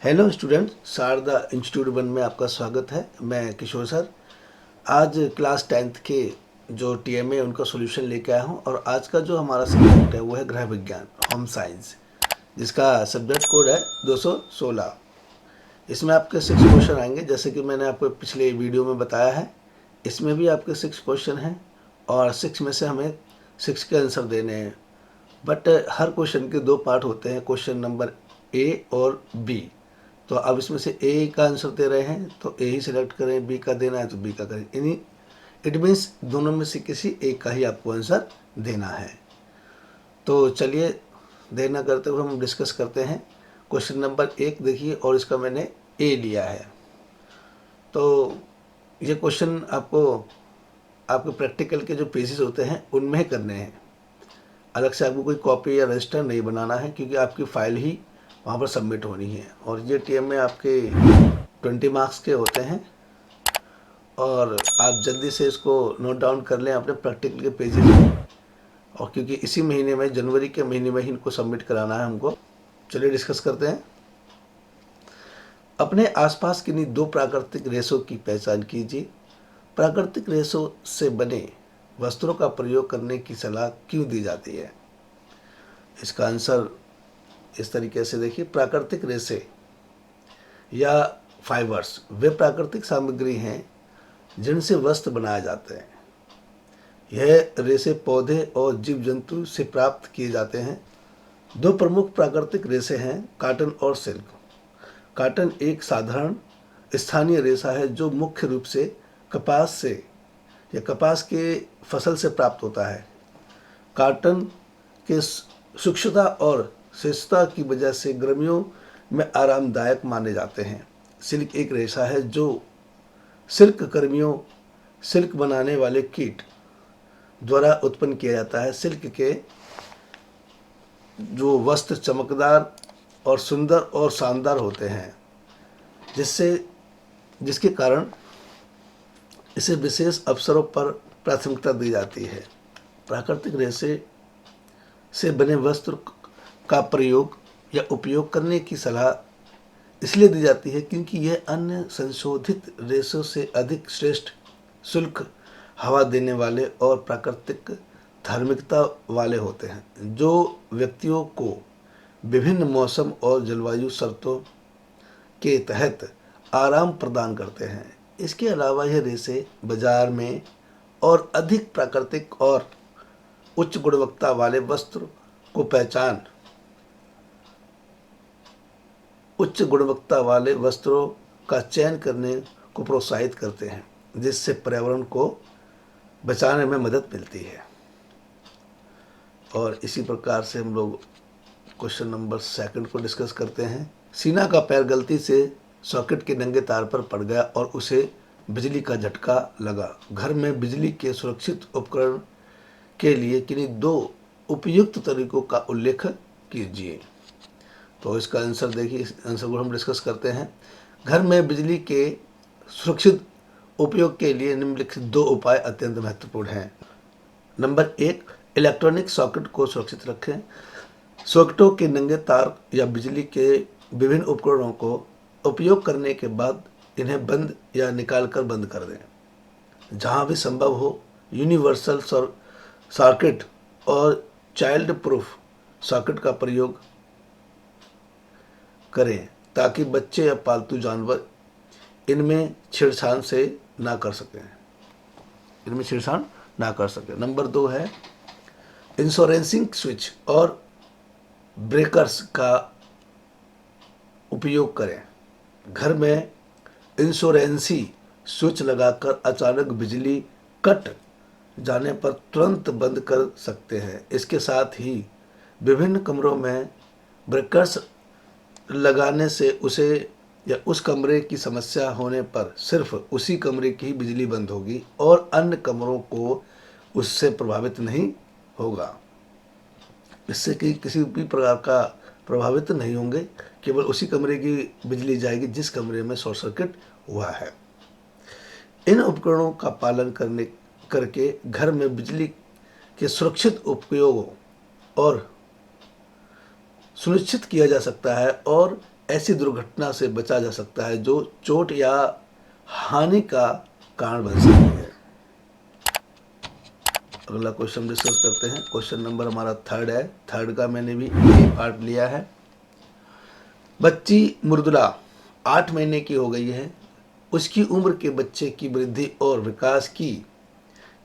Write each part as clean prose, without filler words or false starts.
Hello student, Sharda institute one में आपका स्वागत है। मैं किशोर सर आज क्लास 10th के जो टीएमए उनका सॉल्यूशन लेके आया हूँ। और आज का जो हमारा सब्जेक्ट है वो है गृह विज्ञान, होम साइंस, जिसका सब्जेक्ट कोड है 216। इसमें आपके 6 क्वेश्चन आएंगे, जैसे कि मैंने आपको पिछले वीडियो में बताया है। इसमें भी आपके 6 क्वेश्चन हैं और 6 में से हमें 6 के आंसर देने हैं। बट हर क्वेश्चन के 2 पार्ट होते हैं, क्वेश्चन नंबर ए और बी। तो अब इसमें से ए का आंसर दे रहे हैं तो ए ही सिलेक्ट करें, बी का देना है तो बी का करें। यानी इट मीन्स दोनों में से किसी एक का ही आपको आंसर देना है। तो चलिए देर न करते हुए हम डिस्कस करते हैं। क्वेश्चन नंबर 1 देखिए, और इसका मैंने ए लिया है। तो ये क्वेश्चन आपको आपके प्रैक्टिकल के जो पेजेस होते हैं उनमें ही करने हैं। अलग से आपको कोई कॉपी या रजिस्टर नहीं बनाना है, क्योंकि आपकी फ़ाइल ही वहाँ पर सबमिट होनी है। और ये टीएम में आपके 20 मार्क्स के होते हैं, और आप जल्दी से इसको नोट डाउन कर लें अपने प्रैक्टिकल के पेजेस में। और क्योंकि इसी महीने में, जनवरी के महीने में ही इनको सबमिट कराना है हमको। चलिए डिस्कस करते हैं। अपने आसपास किन्हीं 2 प्राकृतिक रेशों की पहचान कीजिए। प्राकृतिक रेशों से बने वस्त्रों का प्रयोग करने की सलाह क्यों दी जाती है? इसका आंसर इस तरीके से देखिए। प्राकृतिक रेशे या फाइबर्स वे प्राकृतिक सामग्री हैं जिनसे वस्त्र बनाए जाते हैं। यह रेशे पौधे और जीव जंतु से प्राप्त किए जाते हैं। 2 प्रमुख प्राकृतिक रेशे हैं, कॉटन और सिल्क। कॉटन एक साधारण स्थानीय रेशा है जो मुख्य रूप से कपास से या कपास के फसल से प्राप्त होता है। कॉटन के सूक्ष्मता और शिष्टता की वजह से गर्मियों में आरामदायक माने जाते हैं। सिल्क एक रेशा है जो सिल्क कर्मियों, सिल्क बनाने वाले कीट द्वारा उत्पन्न किया जाता है। सिल्क के जो वस्त्र चमकदार और सुंदर और शानदार होते हैं, जिसके कारण इसे विशेष अवसरों पर प्राथमिकता दी जाती है। प्राकृतिक रेशे से बने वस्त्र का प्रयोग या उपयोग करने की सलाह इसलिए दी जाती है क्योंकि यह अन्य संशोधित रेशों से अधिक श्रेष्ठ, शुष्क, हवा देने वाले और प्राकृतिक धार्मिकता वाले होते हैं, जो व्यक्तियों को विभिन्न मौसम और जलवायु शर्तों के तहत आराम प्रदान करते हैं। इसके अलावा यह रेशे बाजार में और अधिक प्राकृतिक और उच्च गुणवत्ता वाले वस्त्र को उच्च गुणवत्ता वाले वस्त्रों का चयन करने को प्रोत्साहित करते हैं, जिससे पर्यावरण को बचाने में मदद मिलती है। और इसी प्रकार से हम लोग क्वेश्चन नंबर 2 को डिस्कस करते हैं। सीना का पैर गलती से सॉकेट के नंगे तार पर पड़ गया और उसे बिजली का झटका लगा। घर में बिजली के सुरक्षित उपकरण के लिए किन्हीं 2 उपयुक्त तरीकों का उल्लेख कीजिए। तो इसका आंसर देखिए, इस आंसर को हम डिस्कस करते हैं। घर में बिजली के सुरक्षित उपयोग के लिए निम्नलिखित 2 उपाय अत्यंत महत्वपूर्ण हैं। नंबर 1, इलेक्ट्रॉनिक सॉकेट को सुरक्षित रखें। सॉकेटों के नंगे तार या बिजली के विभिन्न उपकरणों को उपयोग करने के बाद इन्हें बंद या निकालकर बंद कर दें। जहाँ भी संभव हो, यूनिवर्सल सर्किट और चाइल्ड प्रूफ सॉकेट का प्रयोग करें ताकि बच्चे या पालतू जानवर इनमें छेड़छाड़ ना कर सकें। नंबर 2 है इंश्योरेंसिंग स्विच और ब्रेकर्स का उपयोग करें। घर में इंश्योरेंसी स्विच लगाकर अचानक बिजली कट जाने पर तुरंत बंद कर सकते हैं। इसके साथ ही विभिन्न कमरों में ब्रेकर्स लगाने से उसे या उस कमरे की समस्या होने पर सिर्फ उसी कमरे की ही बिजली बंद होगी और अन्य कमरों को उससे प्रभावित नहीं होगा। इससे कि किसी भी प्रकार का प्रभावित नहीं होंगे, केवल उसी कमरे की बिजली जाएगी जिस कमरे में शॉर्ट सर्किट हुआ है। इन उपकरणों का पालन करके घर में बिजली के सुरक्षित उपयोग और सुनिश्चित किया जा सकता है और ऐसी दुर्घटना से बचा जा सकता है जो चोट या हानि का कारण बन सकती है। अगला क्वेश्चन डिस्कस करते हैं। क्वेश्चन नंबर हमारा थर्ड है। थर्ड का मैंने भी ए पार्ट लिया है। बच्ची मृदुला 8 महीने की हो गई है। उसकी उम्र के बच्चे की वृद्धि और विकास की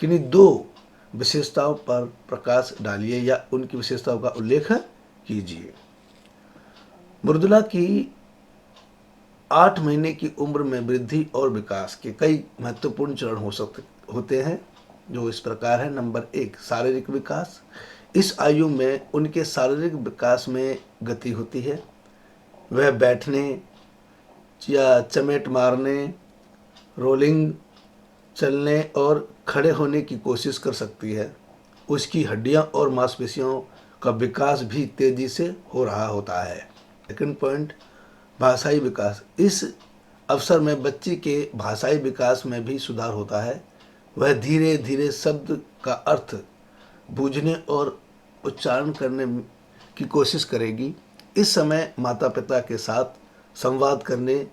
किन्हीं 2 विशेषताओं पर प्रकाश डालिए या उनकी विशेषताओं का उल्लेख कीजिए। मृदुला की 8 महीने की उम्र में वृद्धि और विकास के कई महत्वपूर्ण चरण होते हैं, जो इस प्रकार है। नंबर 1, शारीरिक विकास। इस आयु में उनके शारीरिक विकास में गति होती है। वह बैठने या चमेट मारने, रोलिंग, चलने और खड़े होने की कोशिश कर सकती है। उसकी हड्डियां और मांसपेशियों का विकास भी तेजी से हो रहा होता है। सेकंड पॉइंट, भाषाई विकास। इस अवसर में बच्ची के भाषाई विकास में भी सुधार होता है। वह धीरे धीरे शब्द का अर्थ बूझने और उच्चारण करने की कोशिश करेगी। इस समय माता पिता के साथ संवाद करने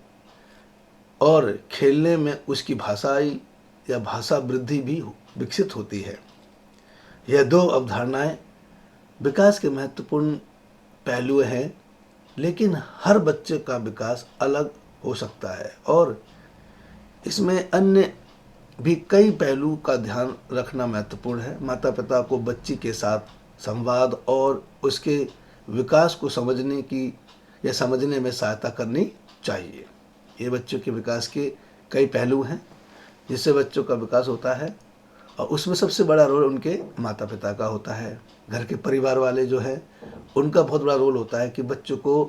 और खेलने में उसकी भाषाई या भाषा वृद्धि भी विकसित होती है। यह 2 अवधारणाएं विकास के महत्वपूर्ण पहलू हैं, लेकिन हर बच्चे का विकास अलग हो सकता है और इसमें अन्य भी कई पहलू का ध्यान रखना महत्वपूर्ण है। माता पिता को बच्ची के साथ संवाद और उसके विकास को समझने की या समझने में सहायता करनी चाहिए। ये बच्चों के विकास के कई पहलू हैं जिससे बच्चों का विकास होता है और उसमें सबसे बड़ा रोल उनके माता पिता का होता है। घर के परिवार वाले जो है उनका बहुत बड़ा रोल होता है कि बच्चों को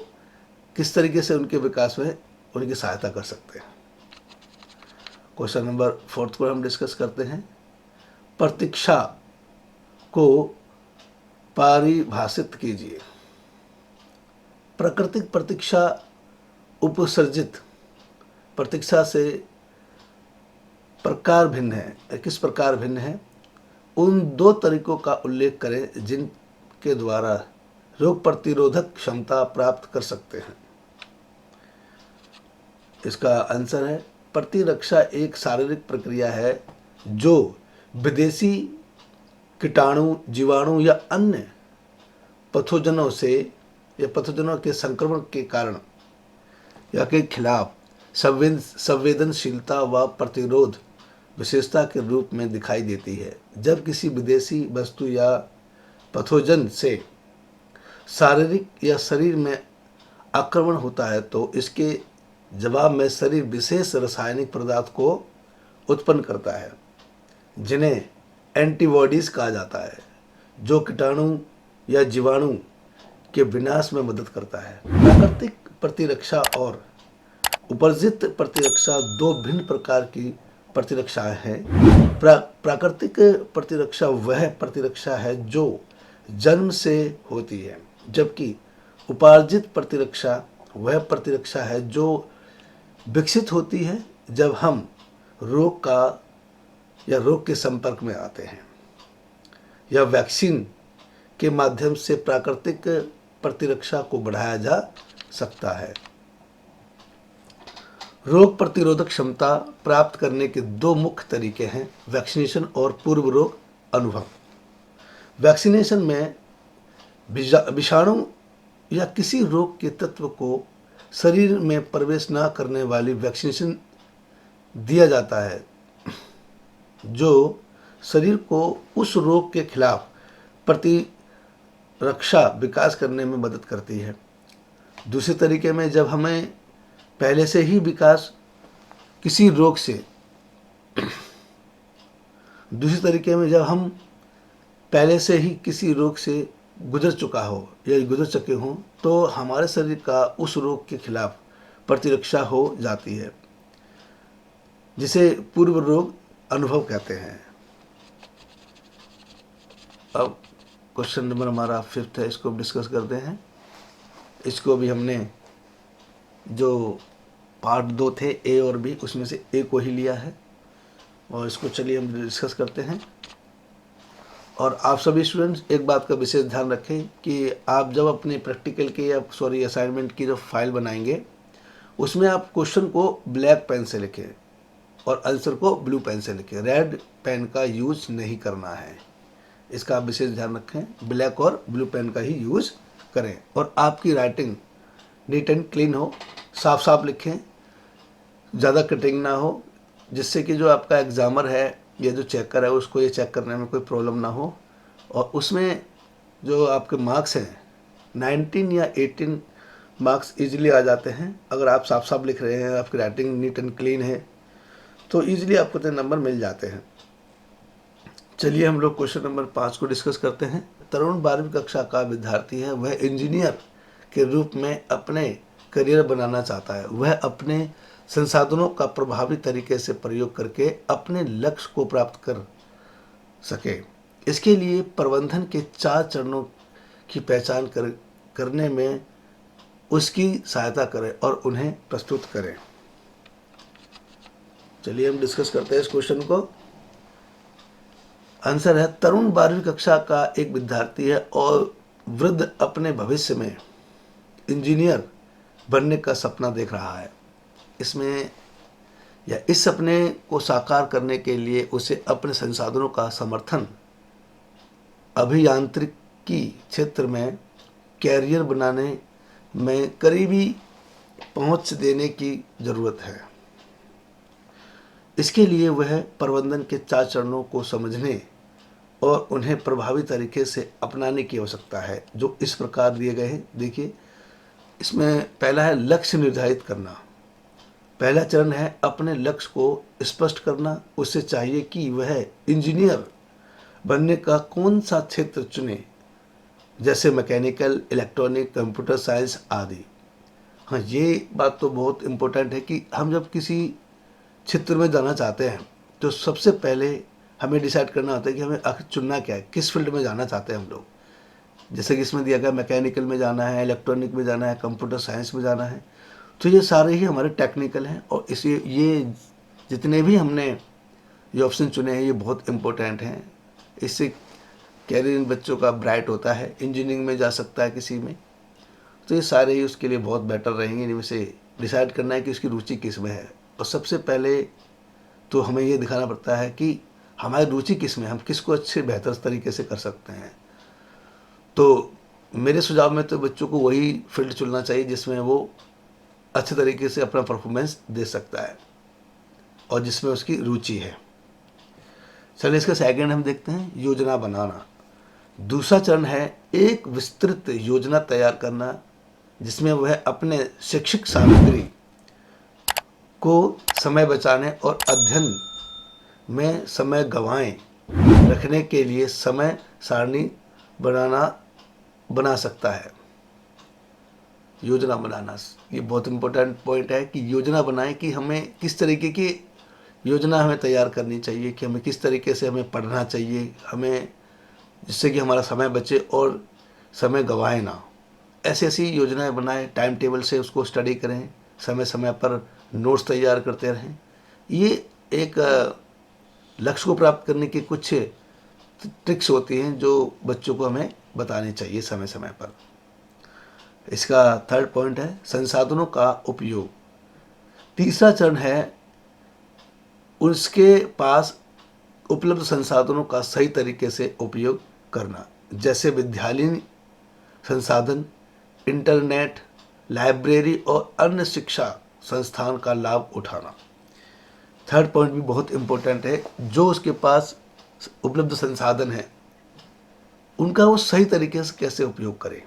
किस तरीके से उनके विकास में उनकी सहायता कर सकते हैं। क्वेश्चन नंबर 4 को हम डिस्कस करते हैं। प्रतीक्षा को परिभाषित कीजिए। प्राकृतिक प्रतीक्षा उपसर्जित प्रतीक्षा से प्रकार भिन्न है। किस प्रकार भिन्न है? उन 2 तरीकों का उल्लेख करें जिनके द्वारा रोग प्रतिरोधक क्षमता प्राप्त कर सकते हैं। इसका आंसर है, प्रतिरक्षा एक शारीरिक प्रक्रिया है जो विदेशी कीटाणु, जीवाणु या अन्य पैथोजनों से या पैथोजनों के संक्रमण के कारण या के खिलाफ संवेदनशीलता व प्रतिरोध विशेषता के रूप में दिखाई देती है। जब किसी विदेशी वस्तु या पैथोजन से शारीरिक या शरीर में आक्रमण होता है तो इसके जवाब में शरीर विशेष रासायनिक पदार्थ को उत्पन्न करता है जिन्हें एंटीबॉडीज कहा जाता है, जो कीटाणु या जीवाणु के विनाश में मदद करता है। प्राकृतिक प्रतिरक्षा और उपरजित प्रतिरक्षा 2 भिन्न प्रकार की प्रतिरक्षाएं हैं। प्राकृतिक प्रतिरक्षा वह प्रतिरक्षा है जो जन्म से होती है, जबकि उपार्जित प्रतिरक्षा वह प्रतिरक्षा है जो विकसित होती है जब हम रोग के संपर्क में आते हैं या वैक्सीन के माध्यम से प्राकृतिक प्रतिरक्षा को बढ़ाया जा सकता है। रोग प्रतिरोधक क्षमता प्राप्त करने के 2 मुख्य तरीके हैं, वैक्सीनेशन और पूर्व रोग अनुभव। वैक्सीनेशन में विषाणु या किसी रोग के तत्व को शरीर में प्रवेश न करने वाली वैक्सीनेशन दिया जाता है जो शरीर को उस रोग के खिलाफ प्रतिरक्षा विकास करने में मदद करती है। दूसरे तरीके में जब हमें पहले से ही किसी रोग से गुजर चुका हो या गुजर चुके हों तो हमारे शरीर का उस रोग के खिलाफ प्रतिरक्षा हो जाती है, जिसे पूर्व रोग अनुभव कहते हैं। अब क्वेश्चन नंबर हमारा 5 है, इसको डिस्कस करते हैं। इसको भी हमने जो पार्ट 2 थे ए और बी, उसमें से ए को ही लिया है और इसको चलिए हम डिस्कस करते हैं। और आप सभी स्टूडेंट्स एक बात का विशेष ध्यान रखें कि आप जब अपने प्रैक्टिकल के या असाइनमेंट की जो फाइल बनाएंगे उसमें आप क्वेश्चन को ब्लैक पेन से लिखें और आंसर को ब्लू पेन से लिखें। रेड पेन का यूज नहीं करना है, इसका आप विशेष ध्यान रखें। ब्लैक और ब्लू पेन का ही यूज करें और आपकी राइटिंग नीट एंड क्लीन हो, साफ साफ लिखें, ज़्यादा कटिंग ना हो, जिससे कि जो आपका एग्ज़ामर है या जो चेकर है उसको ये चेक करने में कोई प्रॉब्लम ना हो। और उसमें जो आपके मार्क्स हैं 19 या 18 मार्क्स इजीली आ जाते हैं। अगर आप साफ साफ लिख रहे हैं, आपकी राइटिंग नीट एंड क्लीन है, तो इजीली आपको 3 नंबर मिल जाते हैं। चलिए हम लोग क्वेश्चन नंबर 5 को डिस्कस करते हैं। तरुण 12वीं कक्षा का विद्यार्थी है, वह इंजीनियर के रूप में अपने करियर बनाना चाहता है। वह अपने संसाधनों का प्रभावी तरीके से प्रयोग करके अपने लक्ष्य को प्राप्त कर सके। इसके लिए प्रबंधन के 4 चरणों की पहचान करने में उसकी सहायता करें और उन्हें प्रस्तुत करें। चलिए हम डिस्कस करते हैं इस क्वेश्चन को। आंसर है, तरुण 12वीं कक्षा का एक विद्यार्थी है और वृद्ध अपने भविष्य में इंजीनियर बनने का सपना देख रहा है। इसमें या इस सपने को साकार करने के लिए उसे अपने संसाधनों का समर्थन अभियांत्रिकी क्षेत्र में कैरियर बनाने में करीबी पहुंच देने की ज़रूरत है। इसके लिए वह प्रबंधन के 4 चरणों को समझने और उन्हें प्रभावी तरीके से अपनाने की आवश्यकता है, जो इस प्रकार दिए गए हैं। देखिए, इसमें पहला है लक्ष्य निर्धारित करना। पहला चरण है अपने लक्ष्य को स्पष्ट करना। उसे चाहिए कि वह इंजीनियर बनने का कौन सा क्षेत्र चुने, जैसे मैकेनिकल, इलेक्ट्रॉनिक, कंप्यूटर साइंस आदि। हाँ, ये बात तो बहुत इम्पोर्टेंट है कि हम जब किसी क्षेत्र में जाना चाहते हैं तो सबसे पहले हमें डिसाइड करना होता है कि हमें आखिर चुनना क्या है, किस फील्ड में जाना चाहते हैं हम लोग। जैसे कि इसमें दिया गया मैकेनिकल में जाना है, इलेक्ट्रॉनिक में जाना है, कंप्यूटर साइंस में जाना है, तो ये सारे ही हमारे टेक्निकल हैं। और इसे ये जितने भी हमने ये ऑप्शन चुने हैं ये बहुत इम्पोर्टेंट हैं। इससे कैरियर इन बच्चों का ब्राइट होता है, इंजीनियरिंग में जा सकता है किसी में, तो ये सारे ही उसके लिए बहुत बेटर रहेंगे। इनमें से डिसाइड करना है कि उसकी रुचि किस में है। और सबसे पहले तो हमें ये दिखाना पड़ता है कि हमारी रुचि किस में, हम किसको अच्छे बेहतर तरीके से कर सकते हैं। तो मेरे सुझाव में तो बच्चों को वही फील्ड चुनना चाहिए जिसमें वो अच्छे तरीके से अपना परफॉर्मेंस दे सकता है और जिसमें उसकी रुचि है। चलिए इसका सेकंड हम देखते हैं, योजना बनाना। दूसरा चरण है एक विस्तृत योजना तैयार करना, जिसमें वह अपने शैक्षिक सामग्री को समय बचाने और अध्ययन में समय गंवाए रखने के लिए समय सारणी बना सकता है। योजना बनाना ये बहुत इम्पोर्टेंट पॉइंट है कि योजना बनाएं कि हमें किस तरीके की योजना हमें तैयार करनी चाहिए, कि हमें किस तरीके से हमें पढ़ना चाहिए, हमें जिससे कि हमारा समय बचे और समय गंवाए ना। ऐसी ऐसी योजनाएं बनाएं, टाइम टेबल से उसको स्टडी करें, समय समय पर नोट्स तैयार करते रहें। ये एक लक्ष्य को प्राप्त करने की कुछ ट्रिक्स होती हैं जो बच्चों को हमें बतानी चाहिए समय समय पर। इसका थर्ड पॉइंट है संसाधनों का उपयोग। तीसरा चरण है उसके पास उपलब्ध संसाधनों का सही तरीके से उपयोग करना, जैसे विद्यालयीन संसाधन, इंटरनेट, लाइब्रेरी और अन्य शिक्षा संस्थान का लाभ उठाना। थर्ड पॉइंट भी बहुत इम्पोर्टेंट है, जो उसके पास उपलब्ध संसाधन है उनका वो सही तरीके से कैसे उपयोग करें।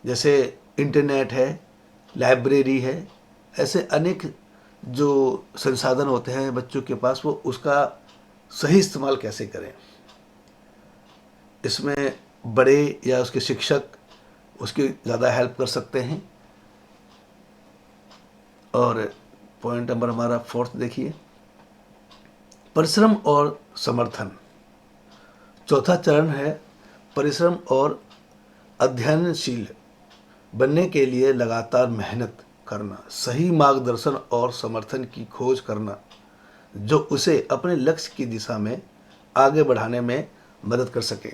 जैसे इंटरनेट है, लाइब्रेरी है, ऐसे अनेक जो संसाधन होते हैं बच्चों के पास, वो उसका सही इस्तेमाल कैसे करें। इसमें बड़े या उसके शिक्षक उसकी ज़्यादा हेल्प कर सकते हैं। और पॉइंट नंबर हमारा फोर्थ देखिए, परिश्रम और समर्थन। चौथा चरण है परिश्रम और अध्ययनशील बनने के लिए लगातार मेहनत करना, सही मार्गदर्शन और समर्थन की खोज करना, जो उसे अपने लक्ष्य की दिशा में आगे बढ़ाने में मदद कर सके।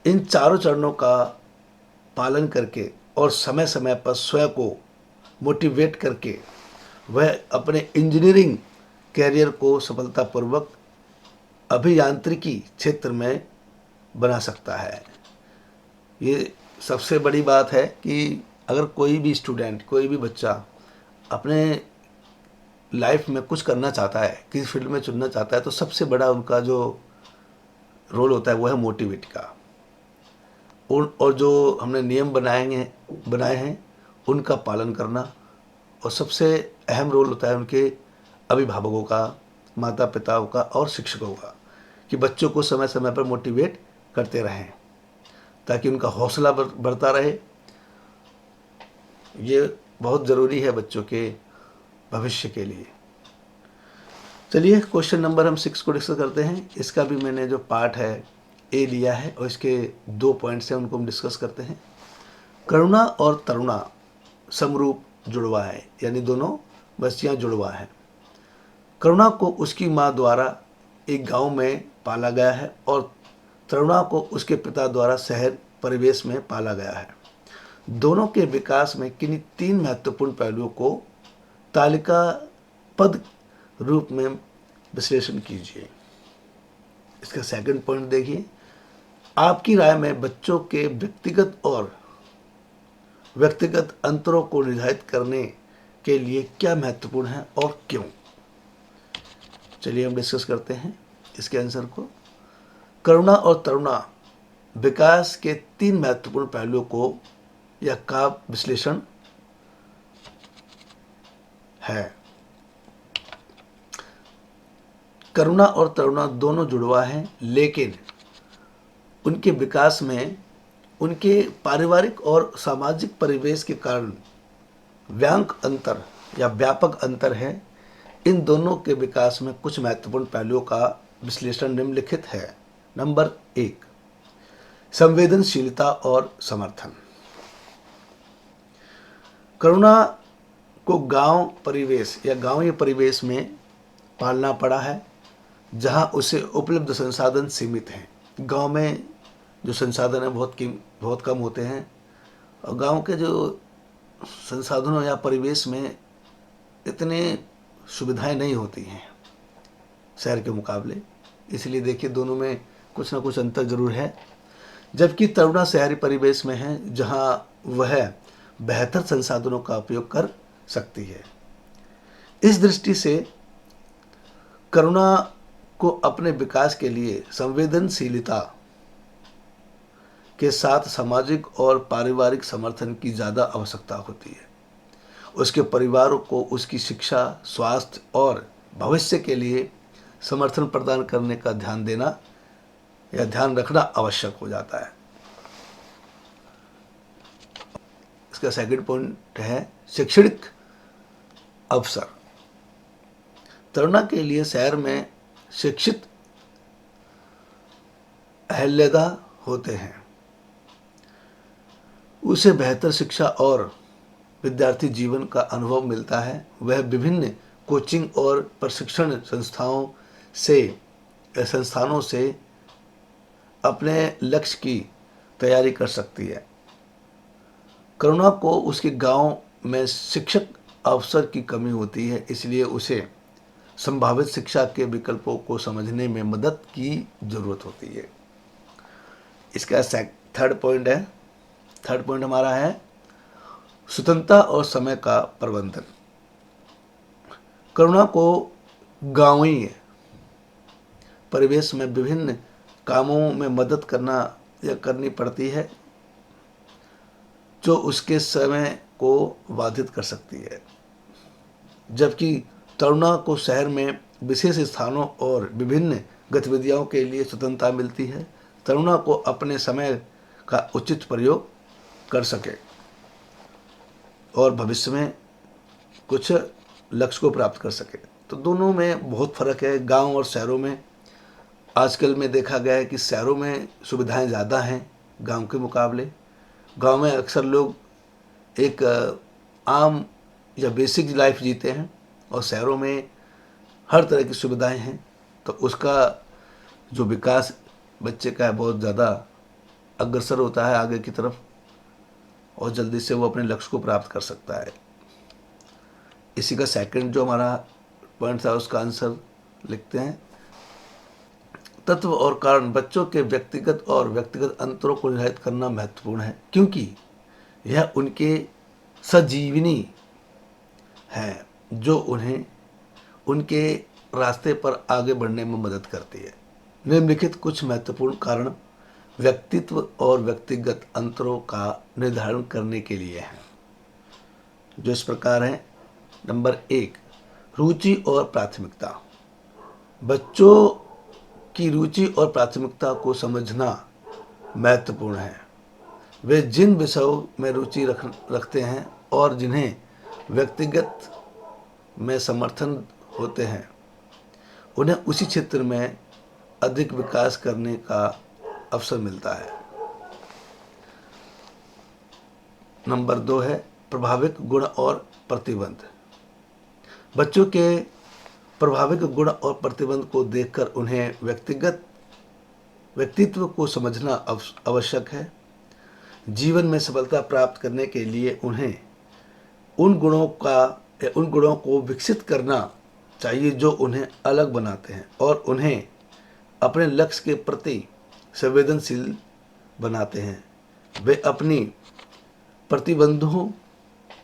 इन चारों चरणों का पालन करके और समय समय पर स्वयं को मोटिवेट करके वह अपने इंजीनियरिंग कैरियर को सफलतापूर्वक अभियांत्रिकी क्षेत्र में बना सकता है। ये सबसे बड़ी बात है कि अगर कोई भी स्टूडेंट, कोई भी बच्चा अपने लाइफ में कुछ करना चाहता है, किसी फील्ड में चुनना चाहता है, तो सबसे बड़ा उनका जो रोल होता है वो है मोटिवेट का। और जो हमने नियम बनाए हैं उनका पालन करना, और सबसे अहम रोल होता है उनके अभिभावकों का, माता पिताओं का और शिक्षकों का, कि बच्चों को समय समय पर मोटिवेट करते रहें ताकि उनका हौसला बढ़ता रहे। ये बहुत ज़रूरी है बच्चों के भविष्य के लिए। चलिए क्वेश्चन नंबर हम 6 को डिस्कस करते हैं। इसका भी मैंने जो पार्ट है ए लिया है और इसके 2 पॉइंट्स हैं उनको हम डिस्कस करते हैं। करुणा और तरुणा समरूप जुड़वा है, यानी दोनों बस्तियां जुड़वा है। करुणा को उसकी माँ द्वारा एक गांव में पाला गया है और तरुणा को उसके पिता द्वारा शहर परिवेश में पाला गया है। दोनों के विकास में किन्हीं 3 महत्वपूर्ण पहलुओं को तालिकाबद्ध रूप में विश्लेषण कीजिए। इसका सेकंड पॉइंट देखिए, आपकी राय में बच्चों के व्यक्तिगत अंतरों को निर्धारित करने के लिए क्या महत्वपूर्ण है और क्यों। चलिए हम डिस्कस करते हैं इसके आंसर को। करुणा और तरुणा विकास के 3 महत्वपूर्ण पहलुओं को यह का विश्लेषण है। करुणा और तरुणा दोनों जुड़वा हैं, लेकिन उनके विकास में उनके पारिवारिक और सामाजिक परिवेश के कारण व्यापक अंतर है। इन दोनों के विकास में कुछ महत्वपूर्ण पहलुओं का विश्लेषण निम्नलिखित है। नंबर 1, संवेदनशीलता और समर्थन। करुणा को गांवीय परिवेश में पालना पड़ा है, जहां उसे उपलब्ध संसाधन सीमित हैं। गांव में जो संसाधन है बहुत कम होते हैं, और गांव के जो संसाधनों या परिवेश में इतने सुविधाएं नहीं होती हैं शहर के मुकाबले। इसलिए देखिए दोनों में कुछ ना कुछ अंतर जरूर है। जबकि तरुणा शहरी परिवेश में है, जहां वह बेहतर संसाधनों का उपयोग कर सकती है। इस दृष्टि से करुणा को अपने विकास के लिए संवेदनशीलता के साथ सामाजिक और पारिवारिक समर्थन की ज़्यादा आवश्यकता होती है। उसके परिवार को उसकी शिक्षा, स्वास्थ्य और भविष्य के लिए समर्थन प्रदान करने का ध्यान रखना आवश्यक हो जाता है। इसका सेकंड पॉइंट है शैक्षणिक अवसर। तरुणा के लिए शहर में शिक्षित अहल्यदा होते हैं। उसे बेहतर शिक्षा और विद्यार्थी जीवन का अनुभव मिलता है। वह विभिन्न कोचिंग और प्रशिक्षण संस्थानों से अपने लक्ष्य की तैयारी कर सकती है। करुणा को उसके गांव में शिक्षक अवसर की कमी होती है, इसलिए उसे संभावित शिक्षा के विकल्पों को समझने में मदद की जरूरत होती है। इसका थर्ड पॉइंट हमारा है स्वतंत्रता और समय का प्रबंधन। करुणा को गांवी परिवेश में विभिन्न कामों में मदद करनी पड़ती है, जो उसके समय को बाधित कर सकती है। जबकि तरुणा को शहर में विशेष स्थानों और विभिन्न गतिविधियों के लिए स्वतंत्रता मिलती है। तरुणा को अपने समय का उचित प्रयोग कर सके और भविष्य में कुछ लक्ष्य को प्राप्त कर सके। तो दोनों में बहुत फर्क है। गांव और शहरों में आजकल में देखा गया है कि शहरों में सुविधाएं ज़्यादा हैं गांव के मुकाबले। गांव में अक्सर लोग एक आम या बेसिक लाइफ जीते हैं और शहरों में हर तरह की सुविधाएं हैं, तो उसका जो विकास बच्चे का बहुत ज़्यादा अग्रसर होता है आगे की तरफ और जल्दी से वो अपने लक्ष्य को प्राप्त कर सकता है। इसी का सेकंड जो हमारा पॉइंट था उसका आंसर लिखते हैं। तत्व और कारण बच्चों के व्यक्तिगत और व्यक्तिगत अंतरों को निर्धारित करना महत्वपूर्ण है, क्योंकि यह उनके सजीवनी है जो उन्हें उनके रास्ते पर आगे बढ़ने में मदद करती है। निम्नलिखित कुछ महत्वपूर्ण कारण व्यक्तित्व और व्यक्तिगत अंतरों का निर्धारण करने के लिए हैं, जो इस प्रकार हैं। नंबर 1, रुचि और प्राथमिकता। बच्चों की रुचि और प्राथमिकता को समझना महत्वपूर्ण है। वे जिन विषयों में रुचि रखते हैं और जिन्हें व्यक्तिगत में समर्थन होते हैं, उन्हें उसी क्षेत्र में अधिक विकास करने का अवसर मिलता है। नंबर 2 है प्रभाविक गुण और प्रतिबंध। बच्चों के प्रभाविक गुण और प्रतिबंध को देखकर उन्हें व्यक्तित्व को समझना आवश्यक है। जीवन में सफलता प्राप्त करने के लिए उन्हें उन गुणों को विकसित करना चाहिए जो उन्हें अलग बनाते हैं और उन्हें अपने लक्ष्य के प्रति संवेदनशील बनाते हैं। वे अपनी प्रतिबंधों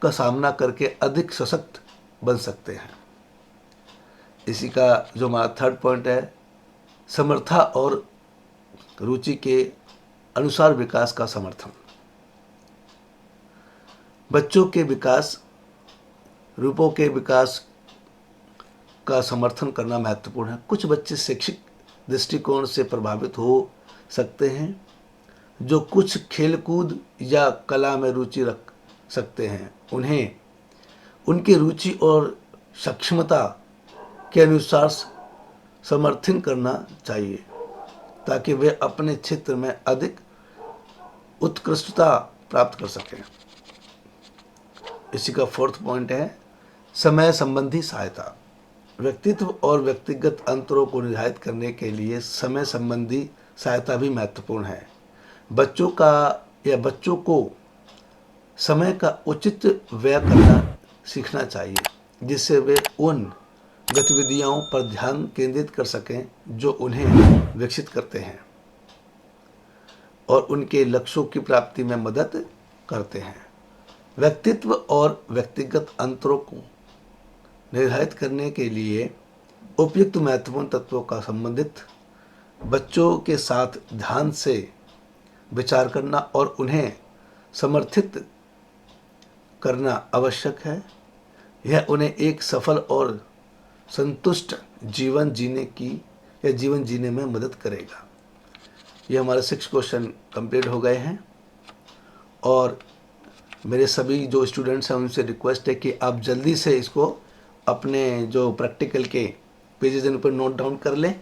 का सामना करके अधिक सशक्त बन सकते हैं। इसी का जो हमारा थर्ड पॉइंट है, समर्था और रुचि के अनुसार विकास का समर्थन। बच्चों के विकास रूपों के विकास का समर्थन करना महत्वपूर्ण है। कुछ बच्चे शैक्षिक दृष्टिकोण से प्रभावित हो सकते हैं, जो कुछ खेलकूद या कला में रुचि रख सकते हैं। उन्हें उनकी रुचि और सक्षमता के अनुसार समर्थन करना चाहिए ताकि वे अपने क्षेत्र में अधिक उत्कृष्टता प्राप्त कर सकें। इसी का फोर्थ पॉइंट है समय संबंधी सहायता। व्यक्तित्व और व्यक्तिगत अंतरों को निर्धारित करने के लिए समय संबंधी सहायता भी महत्वपूर्ण है। बच्चों को समय का उचित व्यय करना सीखना चाहिए, जिससे वे उन गतिविधियों पर ध्यान केंद्रित कर सकें जो उन्हें विकसित करते हैं और उनके लक्ष्यों की प्राप्ति में मदद करते हैं। व्यक्तित्व और व्यक्तिगत अंतरों को निर्धारित करने के लिए उपयुक्त महत्वपूर्ण तत्वों का संबंधित बच्चों के साथ ध्यान से विचार करना और उन्हें समर्थित करना आवश्यक है। यह उन्हें एक सफल और संतुष्ट जीवन जीने में मदद करेगा। ये हमारे 6 क्वेश्चन कंप्लीट हो गए हैं और मेरे सभी जो स्टूडेंट्स हैं उनसे रिक्वेस्ट है कि आप जल्दी से इसको अपने जो प्रैक्टिकल के पेजेस इन पर नोट डाउन कर लें